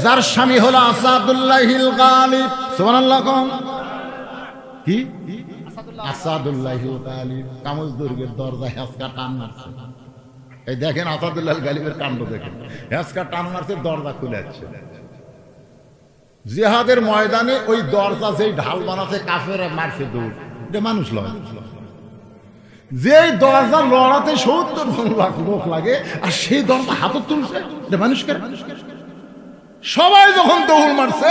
যার স্বামী হলো আসাদুল্লাহিল গালিব। সুবহানাল্লাহ। কোন কি আসাদুল্লাহিল গালিব কামজ দুর্গের দরজায় হেসকা টান মারছে। এই দেখেন আসাদুল্লাহ গালিবের কাণ্ড দেখেন, হেসকা টান মারছে, দরজা খুলে যাচ্ছে। জিহাদের ময়দানে ওই দরজা যেই ঢাল বানাচ্ছে কাফেররা মারছে দৌড়, এটা মানুষ লয়। যেই দরজা লড়াতে ৭০ লাখ লোক লাগে আর সেই দরজা হাতত তুলছে, এটা মানুষকে। সবাই যখন দৌড় মারছে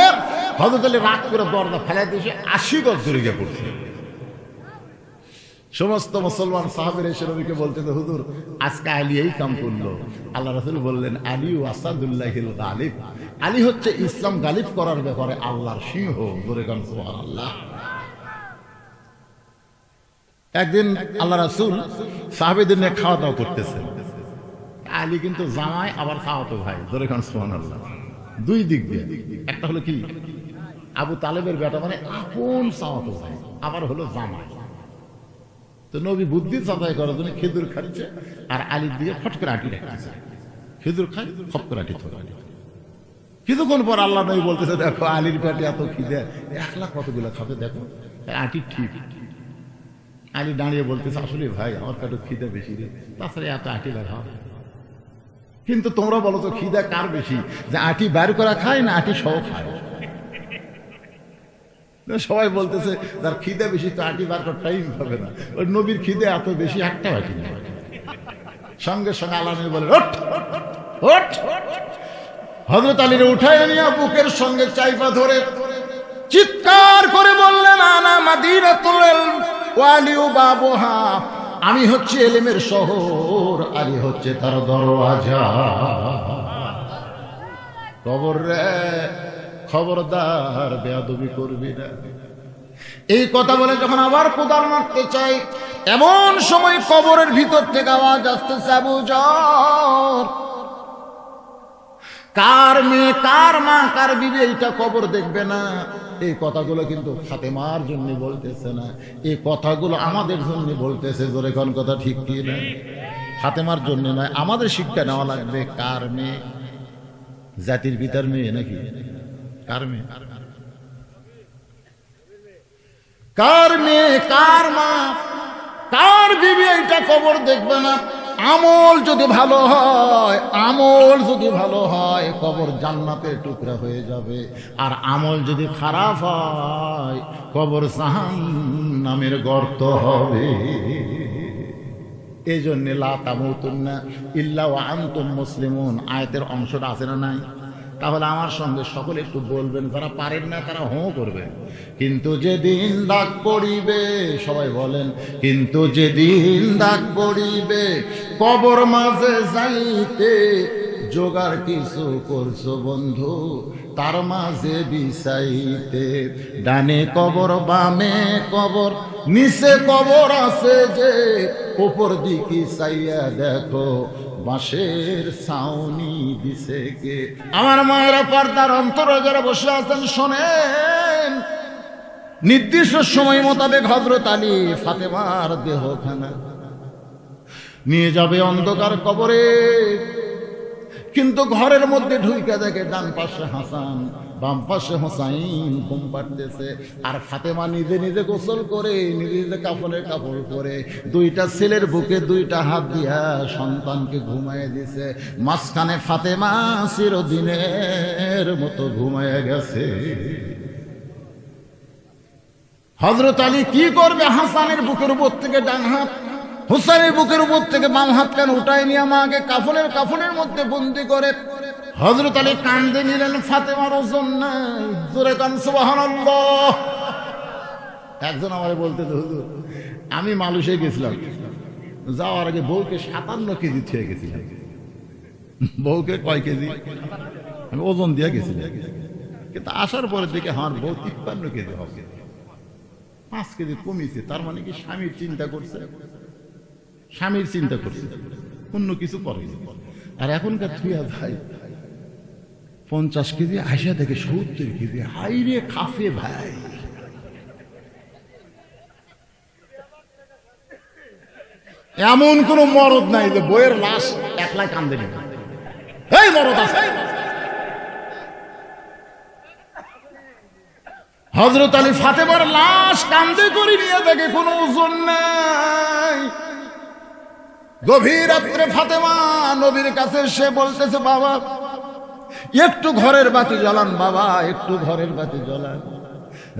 হযরত আলী রাগ করে দরজা ফেলাই দিয়েছে, ৮০ গজ দূরে গিয়ে পড়ছে। সমস্ত মুসলমান সাহাবীরা এসে নবীকে বলতে, হুজুর আজকে আলী এই কাম করলো। আল্লাহ রাসূল বললেন, আলী আসাদুল্লাহিল গালিব, আলী হচ্ছে ইসলাম গালিব করার ব্যাপারে আল্লাহর সিংহ। জোরে গান সুবহানাল্লাহ। একদিন আল্লাহ রাসূল সাহাবীদের নিয়ে খাওয়া দাওয়া করতেছেন। আলী কিন্তু জামাই আবার খাওয়াতো ভাই। জোরে গান সুবহানাল্লাহ। দুই দিক দিয়ে, একটা হলো কি আবু তালেবের বেটা, মানে আপন চাওয়াতো ভাই, আবার হলো জামাই। তো নবী বুদ্ধি যাচাই করার জন্য খেজুর খাচ্ছে আর আলীর দিকে ফট করে আটি রাখতেছে। খেজুর খাই, ফট করে আটি ধরে। কিছুক্ষণ পর আল্লাহ নবী বলতেছে, দেখো আলীর পেটে এত খিদে, একলা কতগুলো খাবে দেখো, আটি ঠিক। আলী দাঁড়িয়ে বলতেছে, আসলে ভাই আমার পেটে খিদে বেশি রে, তাছাড়া এত আটি বের হবে। কিন্তু তোমরা বলো তো খিদে কার বেশি, যে আটি বের করা খায় না আটি সহ খায়? সবাই বলতেছে যার খিদে বেশি তো আটি বার করার টাইম পাবে না। ওই নবীর খিদে এত বেশি, একটা আটি নেই। সঙ্গে সঙ্গে আল্লাহ নবী বলে, ওঠ ওঠ। হযরত আলীর উঠায় নিয়ে বুকের সঙ্গে চাইপা ধরে চিৎকার করে বললেন, আনা মাদিনাতুল ওয়ালিউ বাবুহা, আমি হচ্ছে এলেমের শহর, আলী হচ্ছে তার দরওয়াজা। কবর রে খবরদার বেয়াদবি করবি না। এই কথা বলে যখন আবার কোদাল মারতে চাই, এমন সময় কবরের ভিতর থেকে আওয়াজ আসতেছে, আবু যর, কার মেয়ে, কার মা, কার বিবি এইটা কবর দেখবে না। এই কথাগুলো কিন্তু ফাতেমার জন্য বলতেছে না, এই কথাগুলো আমাদের জন্য বলতেছে। জোরে কোন কথা ঠিক কি না? ফাতেমার জন্য নয়, আমাদের শিক্ষা নেওয়া লাগবে। কার মেয়ে? জাতির পিতার মেয়ে নাকি? কার মেয়ে? কার মেয়ে, কার মা, কার বিবি এইটা কবর দেখবে না। আমল যদি ভালো হয়, আমল যদি ভালো হয় কবর জান্নাতের টুকরা হয়ে যাবে, আর আমল যদি খারাপ হয় কবর জাহান্নামের গর্ত হবে। এই জন্য লা তামুতুন্না ইল্লা ওয়া আনতুম মুসলিমুন আয়াতের অংশটা আছে না নাই? তাহলে আমার সঙ্গে সকলে একটু বলবেন, যারা পারেন না তারা হো করবেন। কিন্তু যেদিন ডাক পড়িবে, সবাই বলেন, কিন্তু যেদিন ডাক পড়িবে কবর মাঝে যাইতে, জোগাড় কিছু করছো বন্ধু তার মাঝে বিছাইতে। ডানে কবর, বামে কবর, নিচে কবর আছে যে, উপর দিকে চাইয়া দেখো বাঁশের ছাউনি দিছে কে। আমার মায়েরা পর্দার অন্তরে যারা বসে আছেন শোনেন, নির্দিষ্ট সময় মোতাবেক হযরত আলী ফাতেমার দেহখানা নিয়ে যাবে অন্ধকার কবরে। কিন্তু ঘরের মধ্যে ঢুইকা দেখে ডান পাশে হাসান, বাম পাশে হোসাইন ঘুম পাড়তেছে, আর ফাতেমা নিজে নিজে গোসল করে, নিজে নিজে কাপড়ে কাপড় করে, দুইটা ছেলের বুকে দুইটা হাত দিয়া সন্তানকে ঘুমায় দিছে। মাঝখানে ফাতেমা চিরদিনের মতো ঘুমায় গেছে। হযরত আলী কি করবে? হাসানের বুকের উপর থেকে ডান হাত, হুসাইনের বুকের উপর থেকে বাম হাত কেন উঠায় নিয়ে মাকে কাফনের মধ্যে বন্দি করে হযরত আলী কান্দে নিলেন। ফাতেমার ওজন নাই। জোরে কান সুবহানাল্লাহ। একজন আমারে বলতে, হুজুর আমি মালয়েশিয়া গেছিলাম, যাওয়ার আগে বউকে 57 কেজি থুয়ে গেছিলাম। বউকে কয় কেজি? আমি ওজন দিয়ে গেছিলাম, কিন্তু আসার পরে দেখে আমার বউ 53 কেজি হবে, 5 কেজি কমিয়েছে। তার মানে কি স্বামীর চিন্তা করছে, স্বামীর চিন্তা করছে, অন্য কিছু করেনি। আর এখনকার থুয়া ভাই 50 কেজি, আশা থেকে 70 কেজি। হাইরে খাফে ভাই। এমন কোন মরদ নাই যে বইয়ের লাশ একলাই কান্দে নেবে। এই মরদ আছে, হযরত আলী ফাতেমার লাশ কাঁধে করে নিয়ে থাকে, কোনো ওজন নাই। গভীর রাত্রে ফাতেমা নবীর কাছে সে বলতেছে, বাবা একটু ঘরের বাতি জ্বালান, বাবা একটু ঘরের বাতি জ্বালান।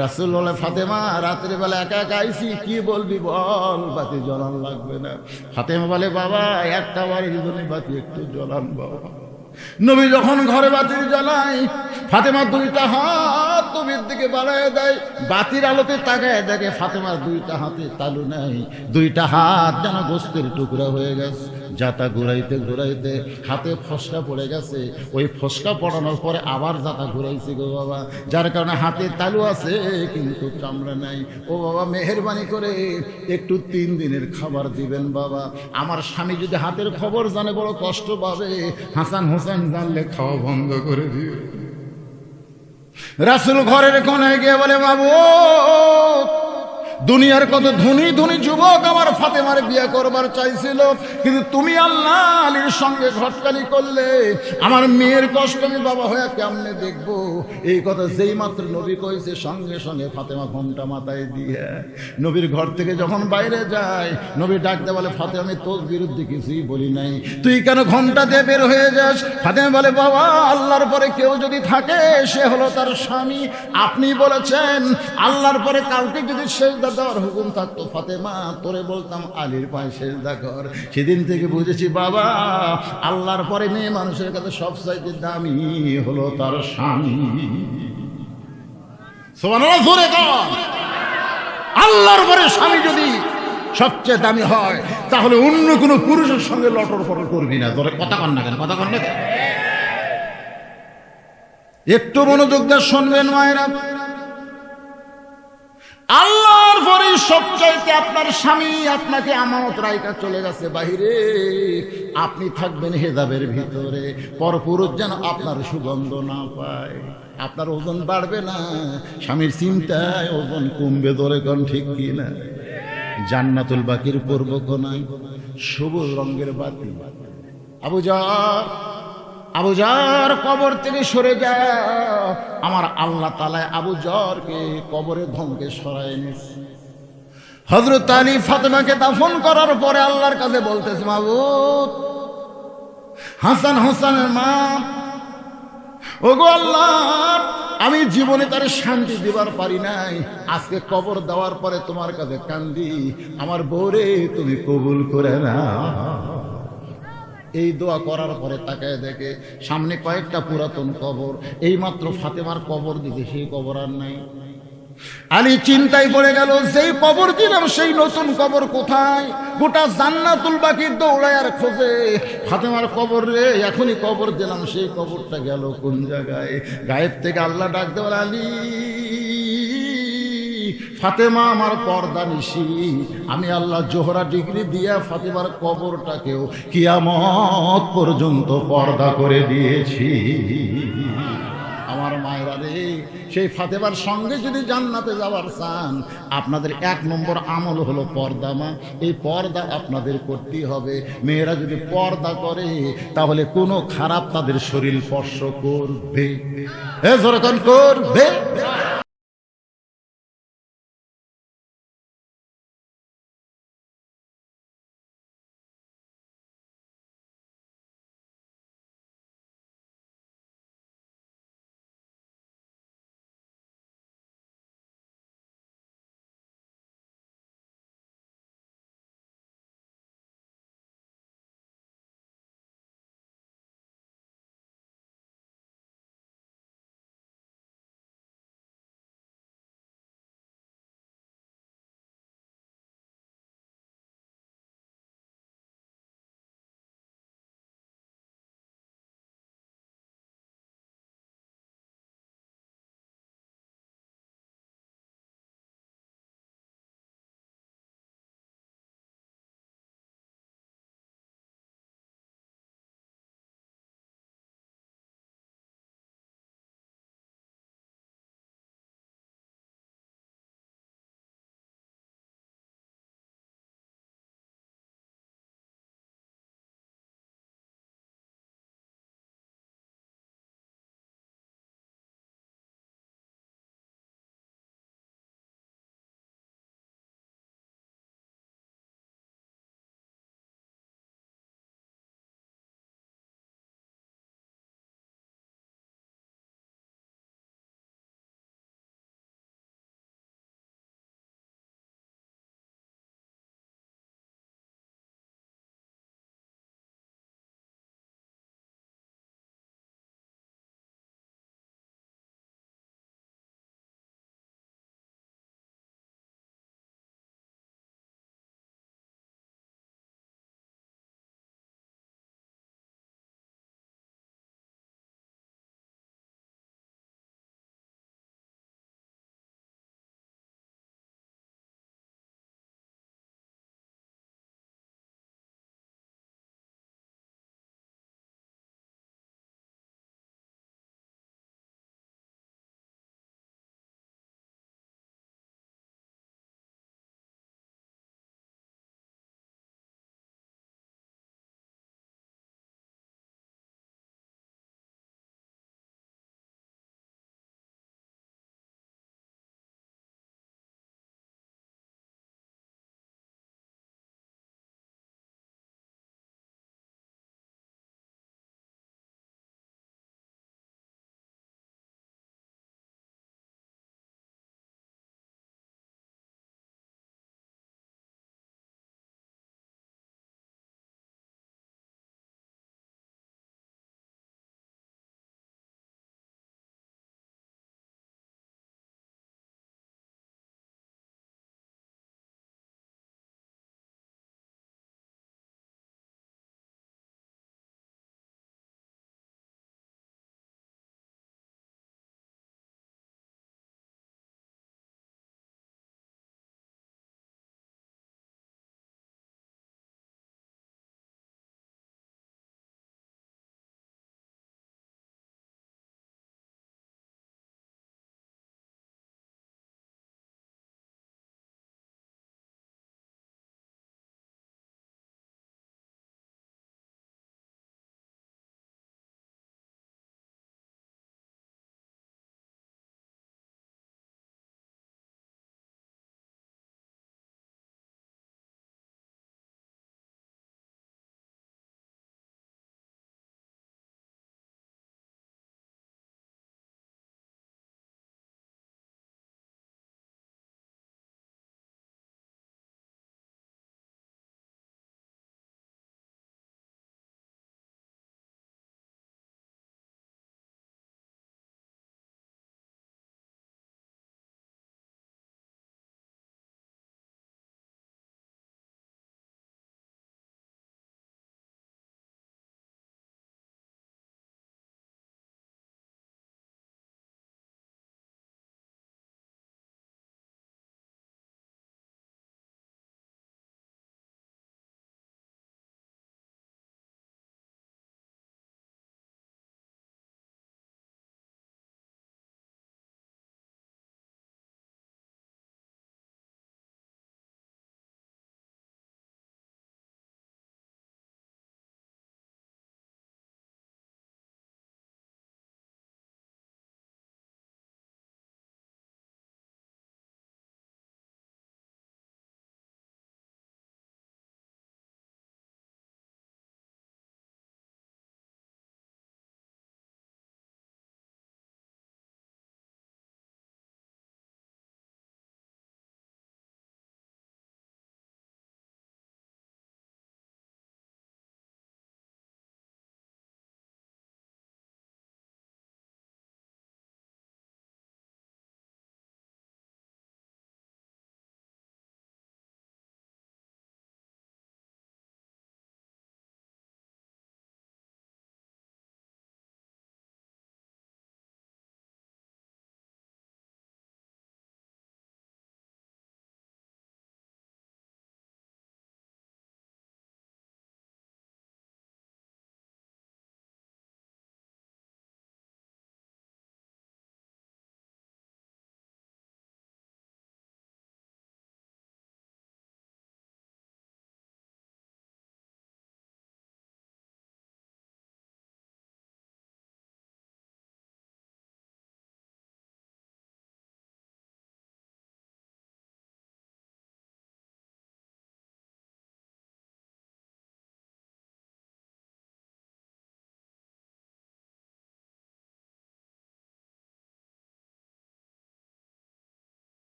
রাসূল বলে, ফাতেমা রাত্রে বেলা একা একা আইছি, কি বলবি বল, বাতি জ্বালান লাগবে না। ফাতেমা বলে, বাবা একটা বাড়ির জন্য বাতি একটু জ্বালান বাবা। নবী যখন ঘরে বাতি জ্বালায়, ফাতেমা দুইটা হাত নবীর দিকে বাড়ায় দেয়, বাতির আলোতে তাকায় দেখে ফাতেমার দুইটা হাতে তালু নাই, দুইটা হাত যেন গোস্তের টুকরা হয়ে গেছে। জাতা ঘুরাইতে ঘুরাইতে হাতে ফসকা পড়ে গেছে, ওই ফসকা পড়ানোর পরে আবার জাতা ঘুরাইছে গো বাবা, যার কারণে হাতে তালু আছে কিন্তু চামড়া নাই। ও বাবা মেহেরবানি করে একটু 3 দিনের খাবার দিবেন বাবা, আমার স্বামী যদি হাতের খবর জানে বড় কষ্ট পাবে, হাসান হোসেন জানলে খাওয়া বন্ধ করে দিবে। রাসূল ঘরের কোণায় গিয়ে বলে, বাবু দুনিয়ার কত ধনী ধনী যুবক আমার ফাতেমার বিয়ে করবার চাইছিল, কিন্তু তুমি আল্লাহ আলীর সঙ্গে ঘটকালি করলে, আমার মেয়ের কষ্ট আমি বাবা হয়ে কেমনে দেখবো। এই কথা যেই মাত্র নবী কইছে, সঙ্গে সঙ্গে ফাতেমা ঘোমটা মাথায় দিয়ে নবীর ঘর থেকে যখন বাইরে যায়, নবী ডাকতে বলে, ফাতেমা আমি তোর বিরুদ্ধে কিছুই বলি নাই, তুই কেন ঘোমটা দিয়ে বের হয়ে যাস? ফাতেমা বলে, বাবা আল্লাহর পরে কেউ যদি থাকে সে হলো তার স্বামী, আপনি বলেছেন আল্লাহর পরে কাউকে যদি সেজদা দেওয়ার হুকুম থাকতো, ফাতেমা তোরে বলতাম আলীর পায়ে সেজদা কর। সেদিন থেকে বুঝেছি বাবা আল্লাহর পরে মেয়ে মানুষের কাছে সবচাইতে দামি হলো তার স্বামী। সুবহানাল্লাহ, জোরে কর। আল্লাহর পরে স্বামী যদি সবচেয়ে দামি হয়, তাহলে অন্য কোনো পুরুষের সঙ্গে লটর পটর করবি না। তোরে কথা কন না কেন, কথা কন না কেন? একটু মনোযোগ দিয়ে শুনবেন মায়েরা, আল্লাহর পরে সবচাইতে আপনার স্বামী আপনাকে আমানত রাইকা চলে গেছে বাহিরে, আপনি থাকবেন হেজাবের ভিতরে, পরপুরুষ যেন আপনার সুগন্ধ না পায়, আপনার ওজন বাড়বে না, স্বামীর চিন্তায় ওজন কমবে। ধরে কোন ঠিক কি না? জান্নাতুল বাকির পূর্ব কোণায় সবুজ রঙের বাতি। আবু জার কবর থেকে সরে যা, আমার আল্লাহ তাআলা আবু জারকে কবরের ধমকে সরায় নিয়েছে। হযরত আলী ফাতেমাকে দাফন করার পরে আল্লাহর কাছে বলতেছে, মাবুদ হাসান হোসেনের মা, ওগো আল্লাহ আমি জীবনে তার শান্তি দিবার পারি নাই, আজকে কবর দেওয়ার পরে তোমার কাছে কান্দি, আমার বউরে তুমি কবুল করে না। এই দোয়া করার পরে তাকায় দেখে সামনে কয়েকটা পুরাতন কবর, এইমাত্র ফাতেমার কবর দিতে সেই কবর আর নাই। আলী চিন্তায় পড়ে গেল, যেই কবর দিলাম সেই নতুন কবর কোথায়? গোটা জান্নাতুল বাকি দৌড়ায় আর খোঁজে, ফাতেমার কবর রে, এখনই কবর দিলাম সেই কবরটা গেল কোন জায়গায়? গায়েব থেকে আল্লাহ ডাক দেওয়ার, আলী ফাতেমা আমার পর্দা নিশি, আমি আল্লাহ জোহরা ডিগ্রি দিয়া ফাতেমার কবরটাকেও কিয়ামত পর্যন্ত পর্দা করে দিয়েছি। আমার মায়েরা রে, সেই ফাতেমার সঙ্গে যদি জান্নাতে যাওয়ার চান, আপনাদের 1 নম্বর আমল হলো পর্দা। মা, এই পর্দা আপনাদের করতেই হবে। মেয়েরা যদি পর্দা করে তাহলে কোনো খারাপ তাদের শরীর স্পর্শ করবে, করবে।